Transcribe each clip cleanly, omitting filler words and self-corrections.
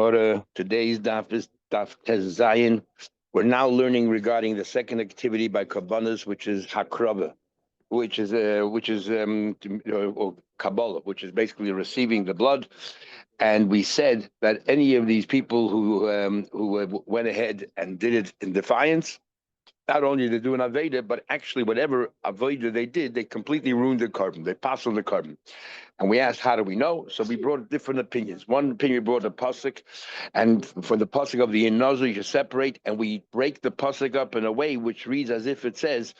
Today's daf is daf Tez Zayin. We're now learning regarding the second activity by Kabbalas, which is Hakrava, or Kabbalah, which is basically receiving the blood. And we said that any of these people who went ahead and did it in defiance, not only to do an Aveda, but actually whatever Aveda they did, they completely ruined the carbon. They passed on the carbon. And we asked, how do we know? So we brought different opinions. One opinion brought a pasuk, and for the pasuk of the Inazu, you separate, and we break the pasuk up in a way which reads as if it says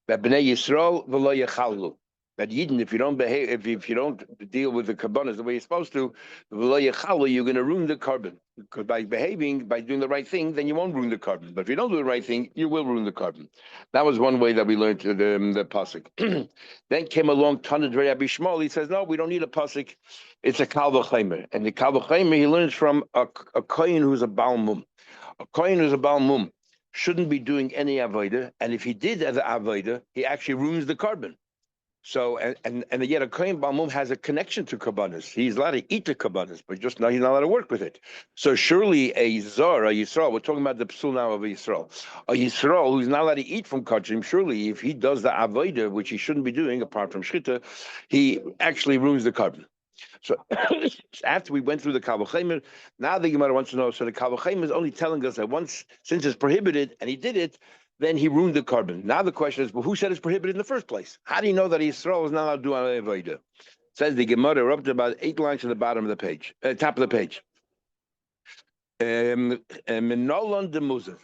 that Bnei Yisrael v'lo yechalu. That Yidden, if you don't behave, if you don't deal with the kabbanas the way you're supposed to, v'lo yechalu, you're going to ruin the carbon. Because by behaving, by doing the right thing, then you won't ruin the carbon. But if you don't do the right thing, you will ruin the carbon. That was one way that we learned the pasuk. Then came along Tanad Rabbi Shmuel. He says, no, we don't need a pasuk. It's a kal v'chaimer. And the kal v'chaimer he learns from a kohen who's a baal mum. A kohen who's a baal mum shouldn't be doing any avodah, and if he did the avodah, he actually ruins the carbon. So and yet a kohen baal mum has a connection to kabbanas. He's allowed to eat the kabbanas, but just now he's not allowed to work with it. So surely a zar, a yisrael, we're talking about the psul now of a yisrael who's not allowed to eat from kachim. Surely, if he does the avodah, which he shouldn't be doing apart from shchita, he actually ruins the carbon. So after we went through the Kal V'Chomer, now the Gemara wants to know, so the Kal V'Chomer is only telling us that once, since it's prohibited, and he did it, then he ruined the carbon. Now the question is, well, who said it's prohibited in the first place? How do you know that Yisrael is not allowed to do an Avodah? Says the Gemara, we're up to about 8 lines to the bottom of the page, top of the page. Minolan de Muzaf.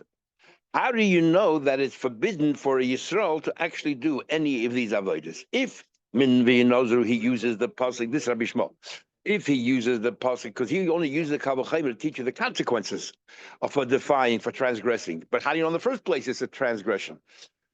How do you know that it's forbidden for a Yisrael to actually do any of these avodas? If min v'yinozru he uses the pasuk, this is Rabbi Shmuel. If he uses the pasuk, because he only uses the Kal V'Chomer to teach you the consequences for defying, for transgressing. But how do you know in the first place it's a transgression?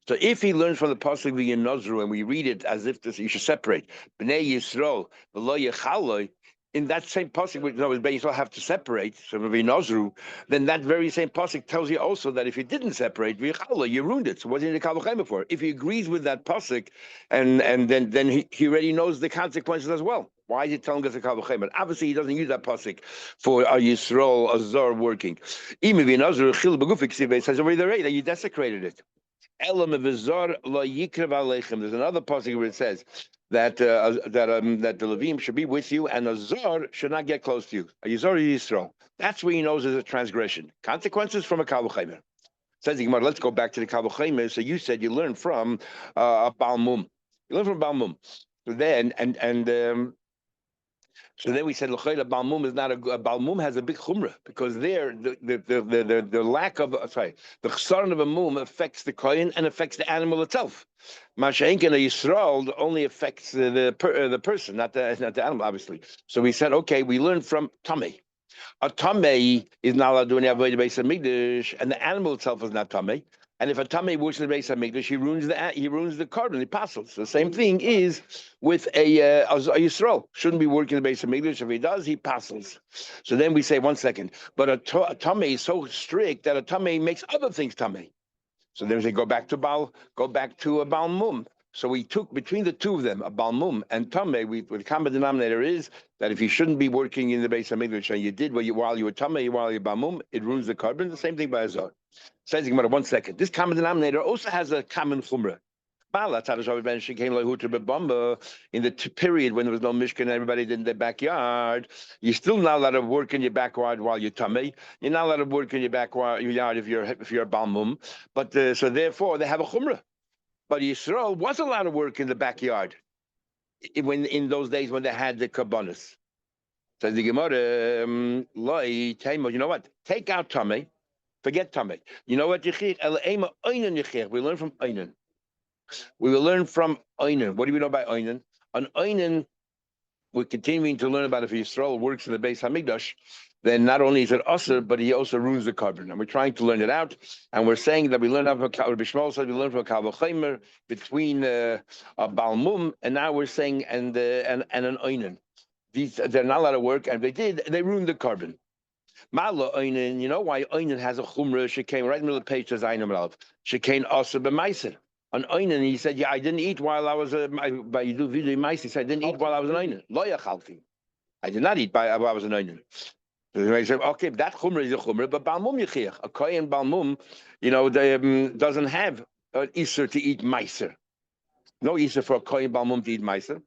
So if he learns from the pasuk v'yinozru, and we read it as if this, you should separate bnei Yisrael v'lo yechaloi, in that same pasuk, which Bnei Yisrael have to separate, so Nozru, then that very same pasuk tells you also that if you didn't separate, you ruined it. So what's in the Kal V'Chomer for? If he agrees with that pasuk, and then he already knows the consequences as well. Why is he telling us a Kal V'Chomer? Obviously, he doesn't use that pasuk for a Yisrael, a Zor working. Even it says over there that you desecrated it. There's another pasuk where it says that that the Levim should be with you and a Zor should not get close to you. A Zor Yisrael. That's where he knows there's a transgression. Consequences from a Kal V'Chomer. Says the Gemara, let's go back to the Kal V'Chomer. So you said you learned from a baal mum. You learned from baal mum. So then so then we said, "L'chayla baal mum is not a baal mum has a big chumrah because there the lack of the chsaron of a mum affects the kohen and affects the animal itself. Masha'inkin a Yisrael only affects the person, not the animal, obviously. So we said, okay, we learned from Tamei. A Tamei is not allowed to do any avodah beis hamikdash, and the animal itself is not Tamei. And if a Tamei works in the Beis Hamikdash, he ruins the carbon, he passes. The same thing is with a Yisrael. Shouldn't be working in the Beis Hamikdash. If he does, he passes. So then we say, 1 second. But a Tamei is so strict that a Tamei makes other things Tamei. So then we say, go back to a Baal Mum. So we took between the two of them, a Baal Mum and Tamei, the common denominator is that if you shouldn't be working in the Beis Hamikdash and you did while you were Tamei, while you're Baal Mum, it ruins the carbon. The same thing by Azor. Says Gemara, 1 second. This common denominator also has a common chumrah. In the period when there was no mishkan and everybody did in their backyard, you're still not allowed to work in your backyard while you're tummy. You're not allowed to work in your backyard if you're a balmum. But so therefore they have a chumrah. But Yisrael was allowed to work in the backyard in those days when they had the kabbanas. Says the Gemara, you know what? Take out tummy. Forget Tamei. You know what? We learn from Einan. We will learn from Einan. What do we know by Einan? On Einan, we're continuing to learn about if Yisrael works in the Beis Hamikdash, then not only is it usher, but he also ruins the carbon. And we're trying to learn it out. And we're saying that we learned from Rabbi Shmuel said we learned from a Kal V'Chomer between a Baal Mum, and now we're saying and an Einan. They're not allowed to work, and if they did, they ruined the carbon. Ma'ala Oinen, you know why Oinen has a chumrah? She came right in the middle of the page, says Einim Rav. She came also b'maiser. On Oinen, he said, yeah, I didn't eat while I was by you do video maiser. He said, I didn't eat while I was an Oinen. Lo yachalti. I did not eat while I was an Oinen. They say, okay, that chumrah is a chumrah, but balmum yichiach. A kohen balmum, doesn't have an iser to eat meiser. No iser for a kohen balmum to eat meiser.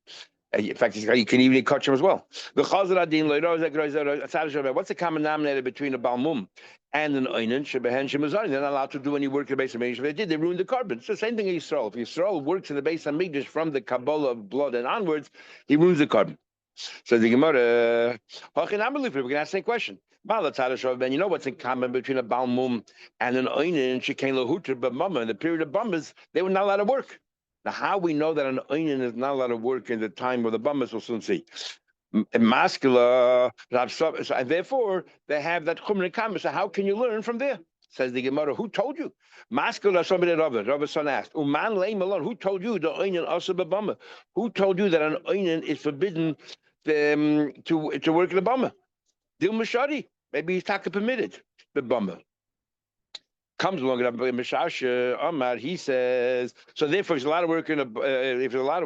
In fact, you can even eat kosher as well. What's the common denominator between a balmum and an oinen? They're not allowed to do any work in the base of Mikdash. If they did, they ruined the carbon. It's the same thing in Yisrael. If Yisrael works in the base of Mikdash from the Kabbalah of blood and onwards, he ruins the carbon. So the Gemara, we can ask the same question. You know what's in common between a balmum and an oinen? Shekain lahuter, but mama in the period of bumbas, they were not allowed to work. Now, how we know that an oinen is not allowed to work in the time of the bumbas, we'll soon see. Maskula, and therefore they have that chumrah kamas. So how can you learn from there? Says the Gemara, who told you? Maskula, somebody Rabba's son asked, Uman leim alone, who told you the oinen also b'bama? Who told you that an oinen is forbidden to work in the bama? Dil mashari, maybe he's taka permitted the bama. Comes along Mishash Amar, he says, so therefore if there's a lot of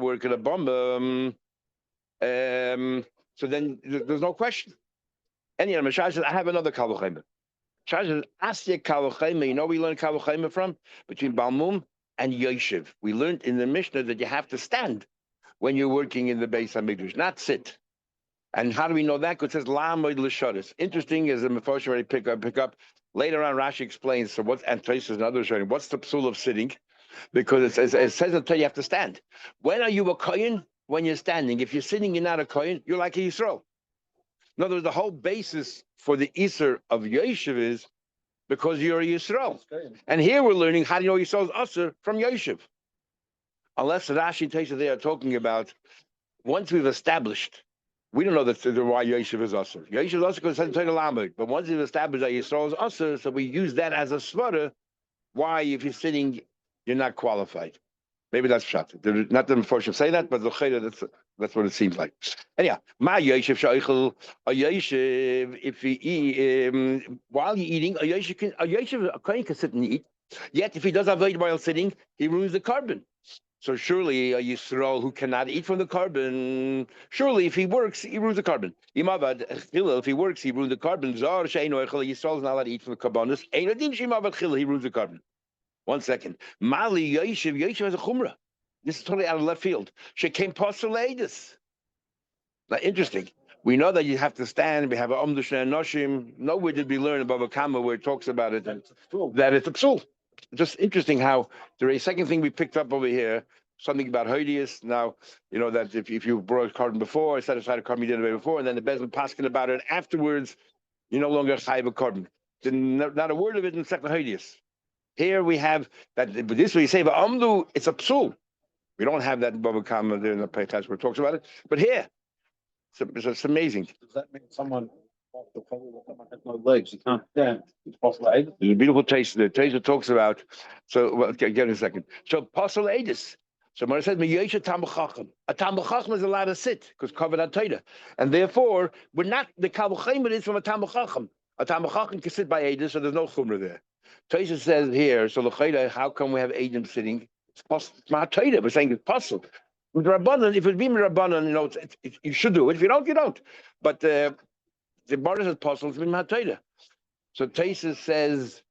work in a bama, so then there's no question. Anyhow, Mishash says, I have another Kavachayma. Mishash says, Asya Kavachayma, you know we learned Kavachayma from? Between Balmum and Yoshev. We learned in the Mishnah that you have to stand when you're working in the Beis HaMikdash, not sit. And how do we know that? Because it says Lamoid L'Shadas. Interesting as the Mefosh already pick up. Later on, Rashi explains, so what's Antosis and others showing, what's the psul of sitting? Because it says until you have to stand. When are you a kohen? When you're standing. If you're sitting, you're not a kohen, you're like a Yisrael. In other words, the whole basis for the Iser of Yoshev is because you're a Yisrael. And here we're learning how do you know Yisrael is Aser from Yoshev. Unless Rashi takes it, they are talking about once we've established. We don't know why Yoshev is Aser. Yoshev is Aser because it's Lamed. But once we've established that Yisrael is Aser, so we use that as a svara. Why, if you're sitting, you're not qualified. Maybe that's shot. Not the Mefoshim say that, but that's what it seems like. Anyhow, my Yoshev sheichel a Yoshev if he eat while you're eating a Yoshev a kohen can sit and eat. Yet if he does avoid while sitting, he ruins the carbon. So surely a Yisrael who cannot eat from the carbon, surely if he works, he ruins the carbon. If he works, he ruins the carbon. Yisrael is not allowed to eat from the carbonis. He ruins the carbon. 1 second. Mali Yoshev has a chumrah. This is totally out of left field. She came postulatus. Now, interesting. We know that you have to stand. We have a omdush and noshim. Nowhere did we learn about a kama where it talks about it that it's a psul. Just interesting how the second thing we picked up over here, something about Hoidius. Now, you know that if you brought a carbon before, set aside a carbon you did it before, and then the Bezin paskin about it afterwards, you're no longer chayiv a carbon. Not a word of it in second Hoidius. Here we have that, but this way you say, but Amdu, it's a psul. We don't have that in Baba Kama there in the Peitas where it talks about it. But here, it's amazing. Does that mean someone has no legs? He can't stand. It's possible. There's a beautiful taste. The taste it talks about. So, well, get in a second. So, Apostle Adis. So, when it says, a Talmud Chacham is allowed to sit because covered on Torah. And therefore, we're not, the Kavachayim is from a Talmud Chacham. A Talmud Chacham can sit by Adis, so there's no chumrah there. Tosha says here, so how come we have Adam sitting? It's possible. We're saying it's possible. With Rabbanan, if it's been Rabbanan, you should do it. If you don't, you don't. But the Baruch is possible. It's been Torah. So Tosha says,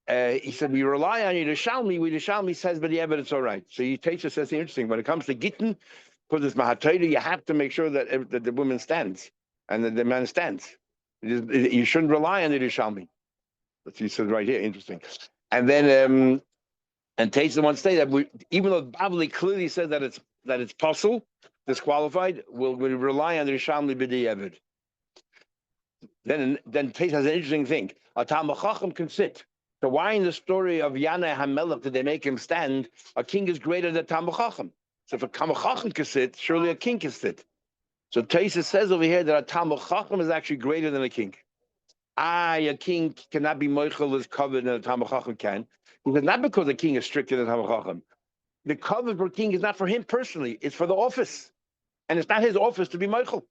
he said, we rely on you to Shalmi. We the Shalmi says, but the evidence all right. So Tosha says, interesting. When it comes to Gittin, because it's Torah, you have to make sure that the woman stands and that the man stands. You shouldn't rely on the Shalmi. That's what he said right here. Interesting. And then and Taisa wants to say that even though Bavli clearly says that it's possible, disqualified, we'll rely on the Rishamli B'di Evid. Then Taisa has an interesting thing. A Talmud Chacham can sit. So why in the story of Yana Hamelech did they make him stand? A king is greater than Talmud Chacham. So if a Talmud Chacham can sit, surely a king can sit. So Taisa says over here that a Talmud Chacham is actually greater than a king. A king cannot be moichel as covered than a Talmud Chacham can. Because not because the king is stricter than Talmud Chacham. The covered for king is not for him personally; it's for the office, and it's not his office to be moichel.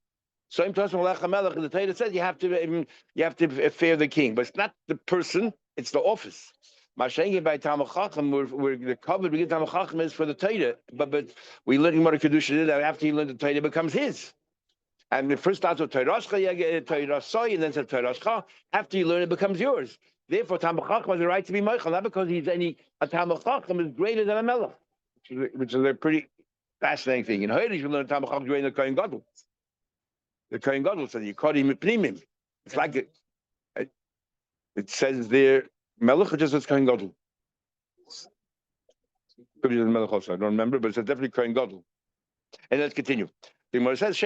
So in the Torah says you have to fear the king, but it's not the person; it's the office. Mashengi by Talmud Chacham, where the covered we get Talmud Chacham is for the Torah, but we learn Gemara Kedusha that after he learned the Torah, it becomes his. And it first starts with Torascha, and then says Torascha. After you learn, it becomes yours. Therefore, Talmid Chacham has the right to be Meichel, not because a Talmid Chacham is greater than a Melech, which is a pretty fascinating thing. In Hoyrish, we learn Talmid Chacham is greater than the Kohen Gadol. The Kohen Gadol says, "Yikodim Pnimim." It's like it says there, Melech just says Kohen Gadol. Could be Melech also, I don't remember, but it's definitely Kohen Gadol. And let's continue. The Gemara says,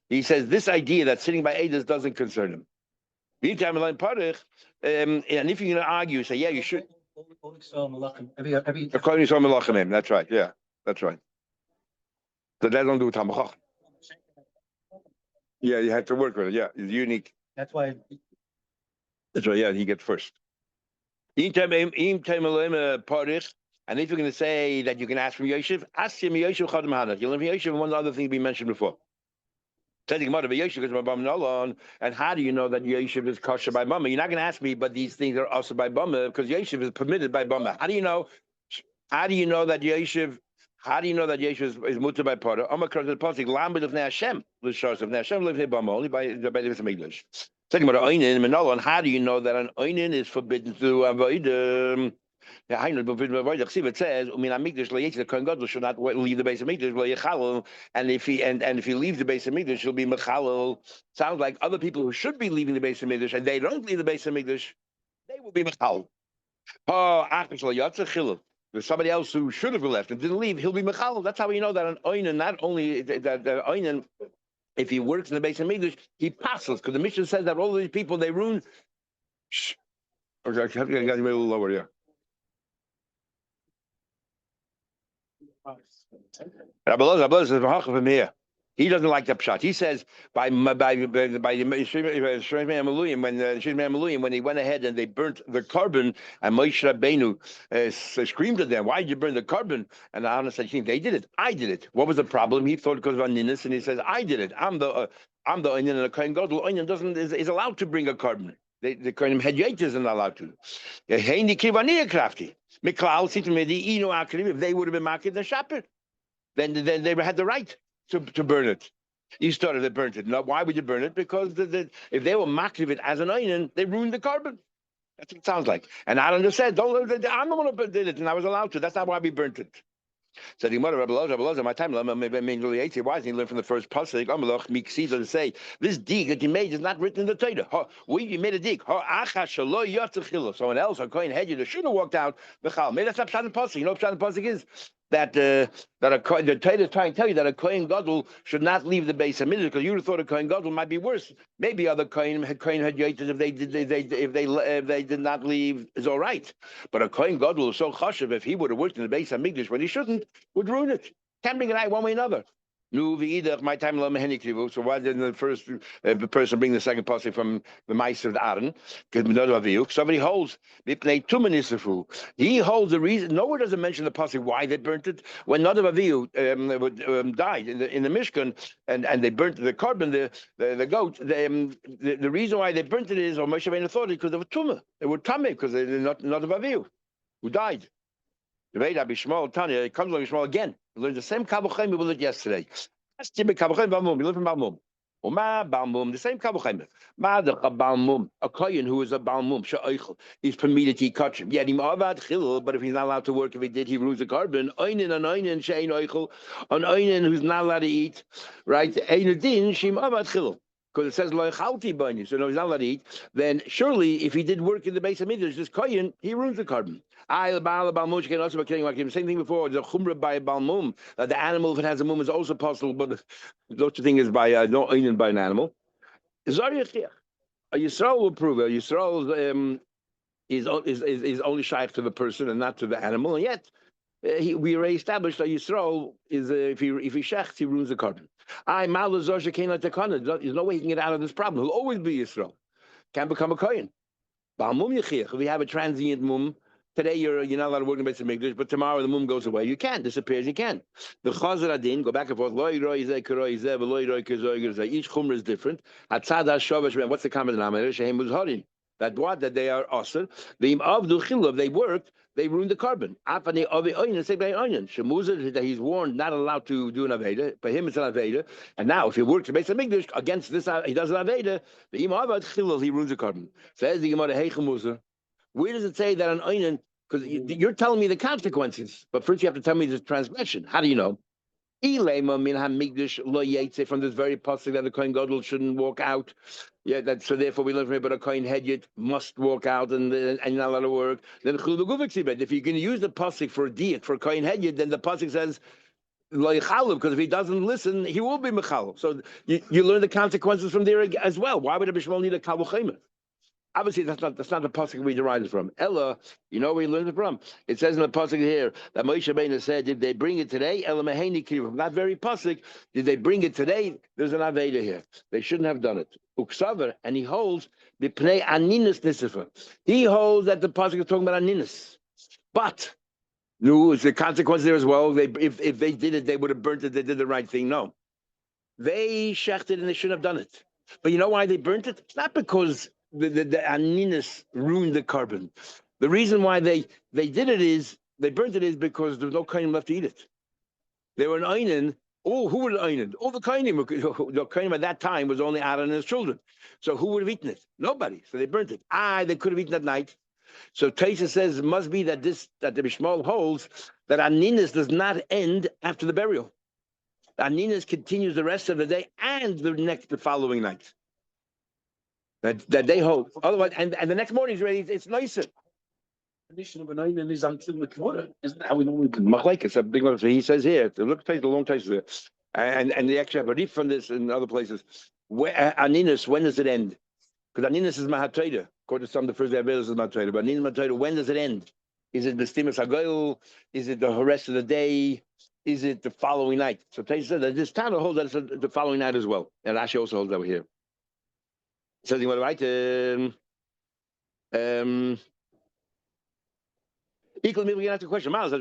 he says this idea that sitting by Eidos doesn't concern him. Meantime, and if you're going to argue, say, yeah, you should. According to Melachim, that's right. Yeah, that's right. So that don't do Talmid Chacham. Yeah, you have to work with it. Yeah, it's unique. That's why. That's right. Yeah, he gets first. And if you're going to say that you can ask from Yosef, ask him Yosef Chadam Hanach. You'll learn from Yosef one other thing we mentioned before. And how do you know that Yosef is kosher by Bama? You're not going to ask me, but these things are also by Bama because Yosef is permitted by Bama. How do you know? How do you know that Yosef? How do you know that Yosef is mutter by Potter? Omakar the pasuk lambed of Hashem. The shores of Hashem live here Bama only by the English. Second about oinin Manolo, and how do you know that an oinin is forbidden to avoid? It says, the Kohen Gadol should not leave the base of Mikdash, and if he leaves the base of Mikdash, he'll be mechalel. Sounds like other people who should be leaving the base of Mikdash and they don't leave the base of Mikdash, they will be mechalel. There's somebody else who should have left and didn't leave, he'll be mechalel. That's how we know that an oinen, not only that oinen, if he works in the base of Mikdash, he passes, because the Mishnah says that all of these people, they ruin. Shh. Okay, I got you a little lower, yeah. Rabbi Loza says from here. He doesn't like the pshat. He says by Shemei Amaluyim, when he went ahead and they burnt the carbon, and Moshe Rabbeinu screamed at them, "Why did you burn the carbon?" And Aaron said, "They did it. I did it." What was the problem? He thought because of Aninis, and he says, "I did it. I'm the onion, and the Kohen Gadol onion is allowed to bring a carbon. The Kohen Hedjait isn't allowed to." If they would have been market the shopper, then they had the right to burn it. You started to burn it. Now, why would you burn it? Because if they were marketing it as an onion, they ruined the carbon. That's what it sounds like. And Aaron just said, I'm the one who did it, and I was allowed to. That's not why we burnt it. Said the mother, Rabbi Loza, my time, maybe really 80. Why didn't he learn from the first pasuk? To say this dig that he made is not written in the Torah. We made a dig. Someone else, a Kohen Hedjed, should have walked out. Maybe that's not Pshat and Pasuk. You know what Pshat and Pasuk is? That the Torah is trying to tell you that a Kohen Gadol should not leave the base of Midrash, because you would have thought a Kohen Gadol might be worse. Maybe other Kohen Hedjed, if they did not leave, is all right. But a Kohen Gadol is so chashuv, if he would have worked in the base of Midrash when he shouldn't, would ruin it. Can't bring it out one way or another. My time. So why didn't the first person bring the second pasuk from the mice of the Aaron? Because somebody holds. He holds the reason. Nowhere does it mention the pasuk why they burnt it. When Nadav Avihu died in the Mishkan, and they burnt the carbon, the goat. The reason why they burnt it is, or Moshe Rabbeinu thought it because they were tumah. They were tameh because they're not Nadav Avihu who died. Tanya, it comes along Shmuel again. We learned the same Kavuchaim we learned yesterday. We learned from Balmum. The same Kavuchaim. A Kohen who is a Balmum, Sha'oichel, he's permitted to catch him. Yet him avad chilul, but if he's not allowed to work, if he did, he ruins the carbon. Oinen she'ein oichel, an oinen who's not allowed to eat, right? Ein din shim avad chilul. Because it says lo chalti b'oinen, so no, he's not allowed to eat. Then surely, if he did work in the base of Midrash, this Kohen, he ruins the carbon. Same thing before. The chumrah by a balmum. The animal, if it has a mum, is also possible, but such a thing is by no onion by an animal. A Yisrael will prove it. Yisrael is only shaykh to the person and not to the animal, and yet we already established that Yisrael is if he shechts, he ruins the carbon. There's no way he can get out of this problem. He'll always be Yisrael. Can't become a kohen. If we have a transient mum. Today you're not allowed to work in the base of Mikdash, but tomorrow the mum goes away. You can disappears. You can. The Chazar Adin go back and forth. Each chumrah is different. What's the common denominator? Shehem was harin. That what? That they are asr. V'im avdu chilul, if they worked, they ruined the carbon. Apani avi oinen, say by oinen. Shemuzah, that he's warned, not allowed to do an aveda. By him, it's an aveda. And now, if he works to make some English against this, he does an aveda. V'im avad chilul, he ruins the carbon. Says the Gemara, hey chemuzah. Where does it say that an oinen? Because you're telling me the consequences, but first you have to tell me the transgression. How do you know? Ilema min hamigdash lo yetze, from this very pasuk that the kohen gadol shouldn't walk out. Yeah, that so therefore we learn from here, but a kohen hedyot must walk out and you're not allowed to work. Then chulu guvik, if you're going to use the pasuk for a diet for a kohen hedyot, then the pasuk says lo yichalu, because if he doesn't listen, he will be mechal. So you learn the consequences from there as well. Why would a bishmal need a kavuchayim? Obviously, that's not the pasuk we derived it from. Ella, you know where you learned it from? It says in the pasuk here that Moshe Rabbeinu said, "Did they bring it today?" Ella meheni kivu. From that very pasuk, did they bring it today? There's an aveda here. They shouldn't have done it. Uksaver, and he holds the pnei aninus nisifa. He holds that the pasuk is talking about aninus, but no, it's the consequence there as well. If they did it, they would have burnt it. They did the right thing. No, they shechted and they shouldn't have done it. But you know why they burnt it? It's not because the aninus ruined the carbon. The reason why they did it is they burnt it is because there was no kainim left to eat it. They were an einin. Oh, who would einin? All the kainim. The kainim at that time was only Aaron and his children. So who would have eaten it? Nobody. So they burnt it. They could have eaten at night. So Taisa says it must be that the Bishmal holds that aninus does not end after the burial. The aninus continues the rest of the day and the following night. That they hold. Otherwise, and the next morning is ready. It's nicer. Condition of an oinen is until the water. Isn't that how we normally do? Machlekes, a big one. He says here. Look, takes a long time there, and they actually have a reef from this in other places. Where aninus, when does it end? Because aninus is mahatreda. According to some, the first day of is mahatreda. But aninus mahatreda, when does it end? Is it the stimus hagoyel? Is it the rest of the day? Is it the following night? So Taisa said that this Tana holds that it's the following night as well, and Rashi also holds that here. Says he want to write equal me, we can ask a question. None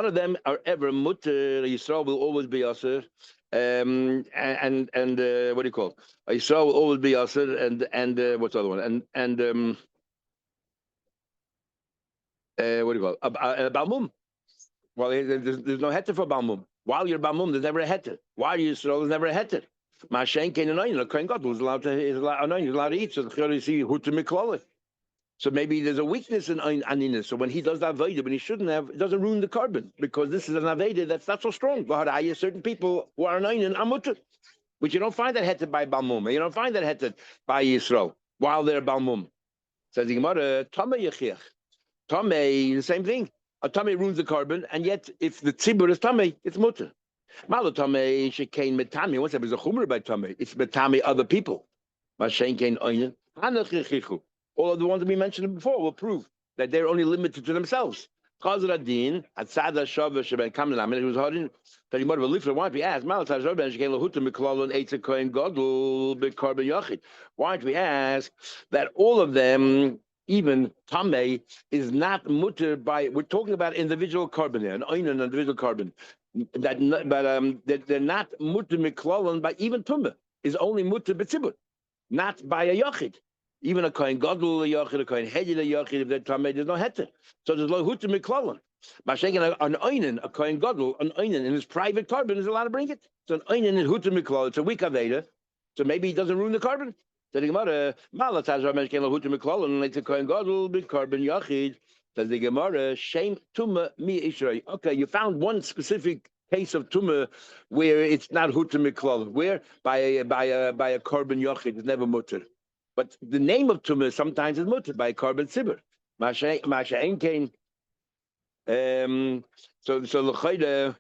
of them are ever mutter. Yisrael will always be aser. And what do you call it? Yisrael will always be aser. And what's the other one? And what do you call it? Balmum. Well, there's no heter for balmum. While you're balmum, there's never a heter. While you're Yisrael, there's never a heter. Mashen came and a kohen gadol was allowed to eat. So the see who to miklole. So maybe there's a weakness in aninus. So when he does that aveda, when he shouldn't have, it doesn't ruin the carbon because this is an aveda that's not so strong. Certain people who are an ainin are mutter, which you don't find that heted by balmum. You don't find that heted by Yisrael while they're balmum. Says the Gemara, Tame yechiach. Tame, the same thing. A tame ruins the carbon, and yet if the tzibur is tame, it's mutter. Malotame shekain metame. What's that? It's a chumra by tame. It's metame other people. Mashen kain oinen. All of the ones that we mentioned before will prove that they're only limited to themselves. Chazradin atzada shava sheben kamlan. It was hard in that he might have lived for. Why don't we ask? Why don't we ask that all of them, even tame, is not mutter by? We're talking about individual carbon here, an individual carbon. But they're not mutter miklolon by even tumah is only mutter b'tzibur, not by a yachid. Even a kohen gadol a yachid, a kohen hedyot a yachid, if they're tamei, there's no heter. So there's no mutter miklolon. By shaking an oinen, a kohen gadol, an oinen in his private carbon is allowed to bring it. So an oinen is mutter miklolon. It's a weak aveda. So maybe he doesn't ruin the carbon. So the Gemara, malataz rameshken mutter miklolon, it's a kohen gadol big carbon yachid. Says the Gemara, shame tumah mi ishrei. Okay, you found one specific case of tumah where it's not huta miklal, where by a carbon yochid, it's never mutter. But the name of tumah sometimes is mutter by a carbon sibur. Masha enkein. So l'chayda,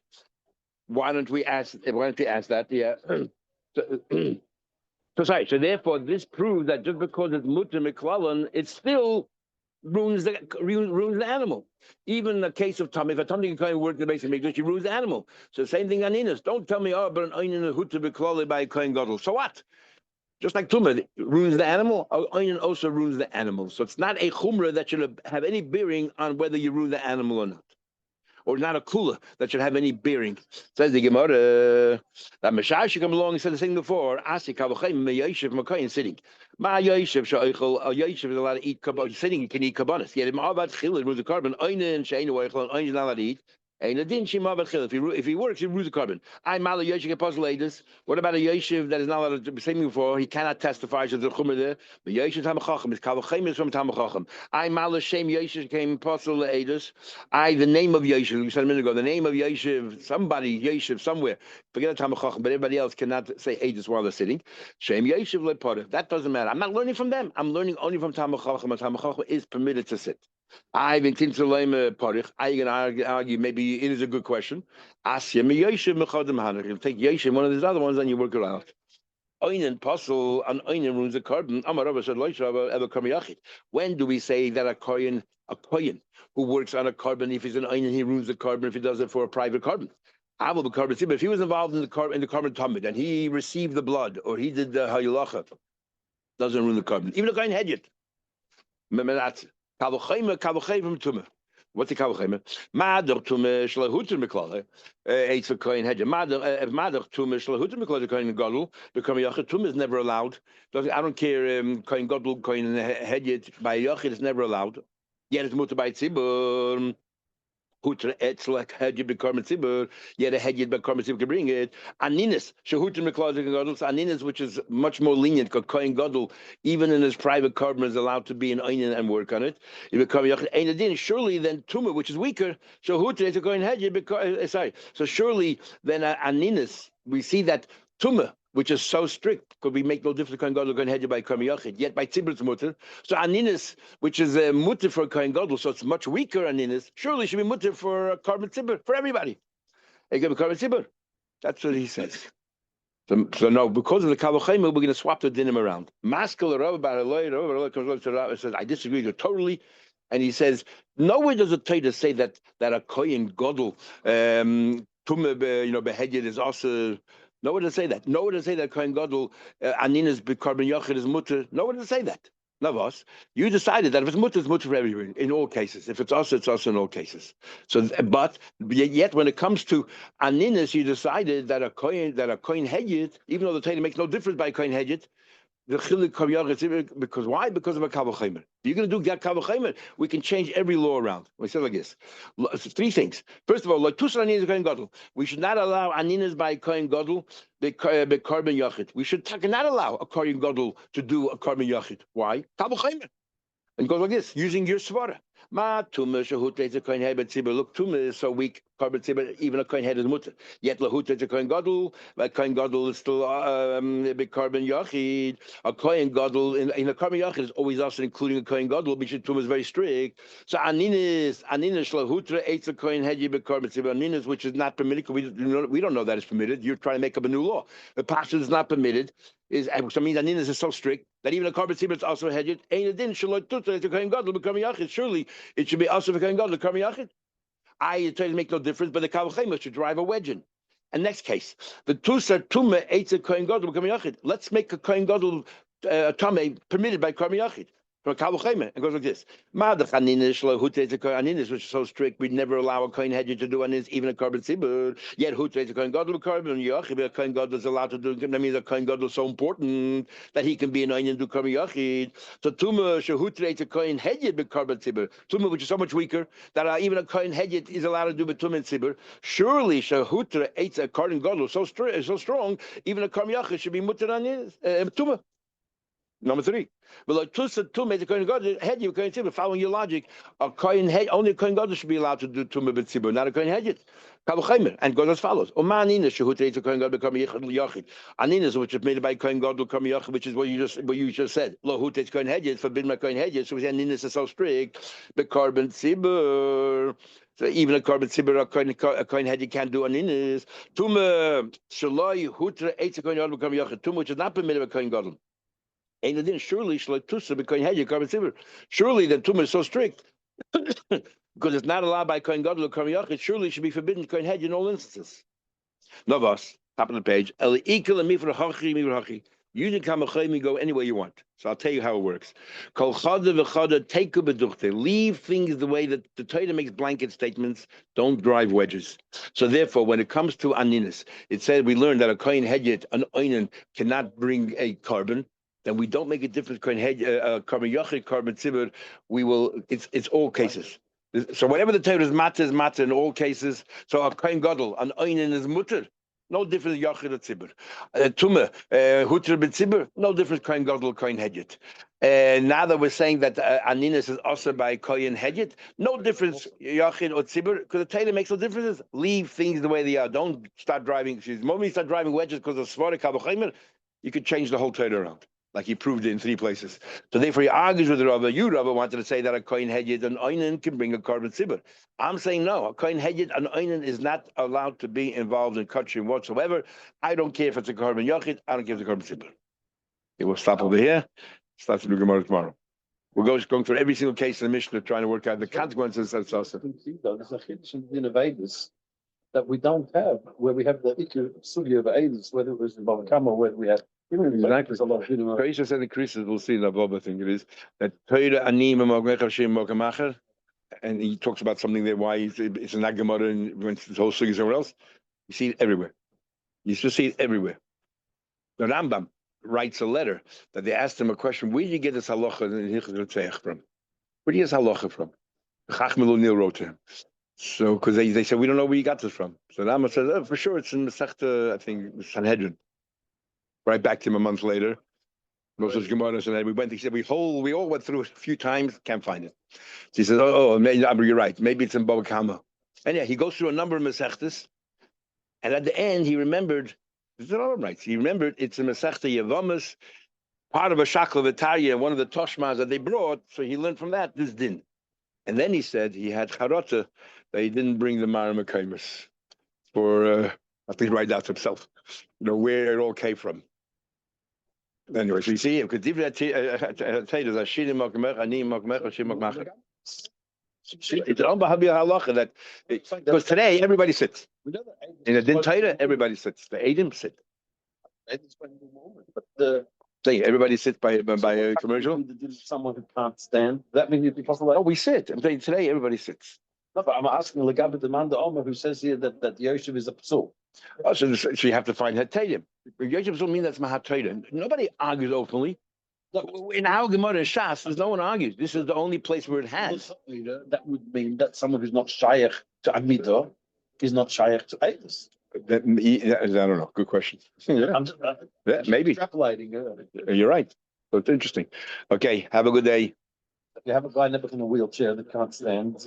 why don't we ask that? Yeah. So sorry. So therefore, this proves that just because it's mutter miklalan, it still ruins the animal. Even in the case of tummy, if a tummy can work the base of mikdash, she ruins the animal. So same thing on inus. Don't tell me, but an oinen is huta b'klali by a kohen gadol. So what? Just like tumah ruins the animal, oinen also ruins the animal. So it's not a chumrah that should have any bearing on whether you ruin the animal or not. or not a kula that should have any bearing. Says the Gemara that Mashai should come along and said the thing before. Asi kavachem meyishiv makayin sitting. Ma yishiv sheichel a yishiv is allowed to eat kabbanis. Sitting he can eat kabbanis. Yet ma'avat chilin rules the carbon. Einen sheinu oichel and einen is not allowed to eat. Ein adin shema chilin. If he works, he rules the carbon. I mala yishiv puzzle ladies. What about a yishiv that is not allowed to be saying before? He cannot testify to the chumer there. But yishiv tamachachim is kavachem is from tamachachim. I mala shem yishiv came puzzle ladies. The name of yishiv. We said a minute ago. The name of yishiv. Somebody yishiv somewhere. Forget the tamachachim, but everybody else cannot say edus while they're sitting. Shem yishiv lepodah. That doesn't matter. I'm not learning from them. I'm learning only from tamachachim. And tamachachim is permitted to sit. I've been tintzalem parich. I can argue maybe it is a good question. Asya me yishiv mechadim hanach. You take yishiv one of these other ones and you work it out. Oinen puzzle and oinen ruins the carbon. Amar Rabba said loishav ever kamiyachid. When do we say that a kohen who works on a carbon, if he's an oinen, he ruins the carbon if he does it for a private carbon? I will be carbon. But if he was involved in the carbon tamid and he received the blood or he did the hayulacha, doesn't ruin the carbon. Even a kohen hedged. That's kavachayim tumah. What's the kavachayim? Madach tumah shlehuter meklale. It's a kohen hedged. Madach tumah shlehuter meklale. Kohen gadol become yachid. Tumah is never allowed. I don't care. Kohen gadol, kohen hedged by yachid is never allowed. Yet it's mutar by tzibur. Hutra etzlek hedjed bekarmet zibur. Yet a hedjed bekarmet zibur can bring it. Aninis shehutra meklazek gadol. Aninis, which is much more lenient, because kohen gadol, even in his private carbon, is allowed to be an einin and work on it. If it become yachid ein adin, surely then tumah, which is weaker, shehutra is a kohen hedjed. Sorry, so surely then aninis, we see that tumah, which is so strict, could we make no difference kohen gadol kohen hedjed by kohen yachid? Yet by tzibur it's mutter. So aninis, which is mutter for kohen gadol, so it's much weaker aninis. Surely should be mutter for a carbon tzibur for everybody. It can be carbon tzibur. That's what he says. So no, because of the kavachayim, we're going to swap the dinim around. Maskal Rav Bar Eloi comes up to Rav and says, I disagree with you totally. And he says, nowhere does the Torah say that a kohen gadol tumah behedjed is also. Nowhere to say that. Nowhere to say that kohen gadol aninas b'carbon yachid is mutter. Nowhere to say that. None of us. You decided that if it's mutter for everybody in all cases. If it's also in all cases. So, but yet when it comes to aninas, you decided that a kohen hedjed, even though the Torah makes no difference by kohen hedjed, the chilik kaviyach, because why? Because of a kavachaymer. You're going to do kavachaymer. We can change every law around. We say like this: three things. First of all, like tusar aninas kohen gadol, we should not allow aninas by kohen gadol be carbon yachid. We should not allow a kohen gadol to do a carbon yachid. Why? Kavachaymer. And it goes like this, using your svara. Ma tumah shehut a kohen head tzibur. Look, tumah is so weak. Carbon tzibur, even a kohen head is mutter. Yet lahut a kohen gadol. But kohen gadol is still big carbon yachid. A kohen gadol in a carbon yachid is always also including a kohen gadol, because tumah is very strict. So aninis lahutra eitz a kohen head be carbon tzibur. Aninis, which is not permitted. We don't know that it's permitted. You're trying to make up a new law. The pasha is not permitted. Which means aninas is so strict that even a carbon tzibur is also hedged. Ein adin shalot tutra to kohen gadol become yachid. Surely it should be also for kohen gadol become yachid. I try to make no difference, but the kavachayim should drive a wedge in. And next case, the tusar tumah eitz a kohen gadol become yachid. Let's make a kohen gadol tameh permitted by kohen yachid. From kavachayim, it goes like this: Madach aninis lahutei to kohen aninis, which is so strict, we'd never allow a kohen hedger to do aninis, even a carbon tzibur. Yet hutei to kohen gadol carbon yachid, a kohen gadol is allowed to do. That means a kohen gadol is so important that he can be an onion do carbon yachid. So tumah shehutei to kohen hedger be carbon tzibur. Tumah, which is so much weaker that even a kohen hedger is allowed to do betumah and tzibur. Surely shehutra eitz a carbon gadol so strong, even a carbon yachid should be mutter aninis tumah. Number three. But like Tusa Tumah, the Kohen Gadol head you Kohen Tzibur. Following your logic, a Kohen head only a Kohen Gadol should be allowed to do Tumah b'Tzibur, not a Kohen head. Kavachaymer, and goes as follows: Omanina shehutei to Kohen Gadol become yachid. Aninas, which is made by Kohen Gadol become yachid, which is what you just said. Lo hutei Kohen head forbidden by Kohen head. So we say Aninas is so strict. The carbon Tzibur. So even a carbon tzibur, a kohen head, you can't do aninas. Tumah shaloi hutra eitz Kohen Gadol become yachid. Tumah, which is not permitted by Kohen Gadol. Surely, surely then tumah is so strict because it's not allowed by kohen gadol or kohen yachid. Surely it should be forbidden kohen hedge in all instances. Novas, top of the page. Using Kamachayim, you go anywhere you want. So I'll tell you how it works. Kol chada v'chada teiku b'duchte. Leave things the way that the Torah makes blanket statements. Don't drive wedges. So therefore, when it comes to aninis, it said we learned that a kohen hedget, an oinen, cannot bring a carbon. Then we don't make a difference. Kohen hedget, carbon yachid, carbon tzibur. We will. It's all cases. So whatever the Torah is matter in all cases. So a kohen gadol, an oinen is mutter. No difference yachid or tzibur. Tumah, hutter b'tzibur. No difference kohen gadol, kohen hedget. Now that we're saying that aninis is also by kohen hedget, no difference yachid or tzibur, because the Torah makes no differences. Leave things the way they are. Don't start driving. The moment you start driving wedges because of svara kabachaymer, you could change the whole Torah around. Like he proved it in 3 places. So therefore he argues with the Rava. You, Rava, wanted to say that a kohen hedget and oinen can bring a carbon tzibur. I'm saying no. A kohen hedget and oinen is not allowed to be involved in kutching whatsoever. I don't care if it's a carbon yachid. I don't care if it's a carbon tzibur. Okay, we'll stop over here. Start to do Gemara tomorrow. We're going through every single case in the Mishnah, trying to work out the consequences. That's also. There's a chiddush in innovators that we don't have, where we have the sugya of Aedis, whether it was in Bavakam or whether we had. Exactly. Kreisha said in Kreisha, we'll see in the Boba thing it is that Torah anim mokamacher, and he talks about something there why it's a nagamara and when this whole sugi somewhere else. You see it everywhere. You still see it everywhere. The Rambam writes a letter that they asked him a question: where did you get this halacha in Hilchot from? Where do you get this halacha from? Chacham Nil wrote to him. So because they said we don't know where you got this from. So Rambam says, oh, for sure it's in Masechta, I think Sanhedrin. Right back to him a month later. Most of his Gemaras and we went. He said we all went through it a few times, can't find it. So he says, "Oh, maybe, you're right. Maybe it's in Bava Kama." And yeah, he goes through a number of Masechtas, and at the end he remembered. This is all right. He remembered it's a Masechta Yavamas, part of a Shakla V'Tarya, one of the Toshmas that they brought. So he learned from that this din. And then he said he had Charota that he didn't bring the Mara Mekaimus for I think right out to himself. You know where it all came from. Anyway, so you see, because the it's an unbehabia halacha that because today everybody sits in the din Torah, everybody sits. The Eidim sit. But Everybody sits by a commercial. Someone who can't stand. That means it'd be possible. Oh, we sit. I'm saying today everybody sits. No, but I'm asking Legabit the man the Omer who says here that Yoshev is a psul. Oh, so you have to find Hatadim. Yoshev doesn't mean that's Mahat Torah. Nobody argues openly. In our Gemara and Shas, there's no one argues. This is the only place where it has. That would mean that someone who's not shaykh to Amidah is not shaykh to Eidus. I don't know. Good question. I'm just, maybe. Extrapolating. You're right. So it's interesting. Okay. Have a good day. You have a guy never in a wheelchair that can't stand.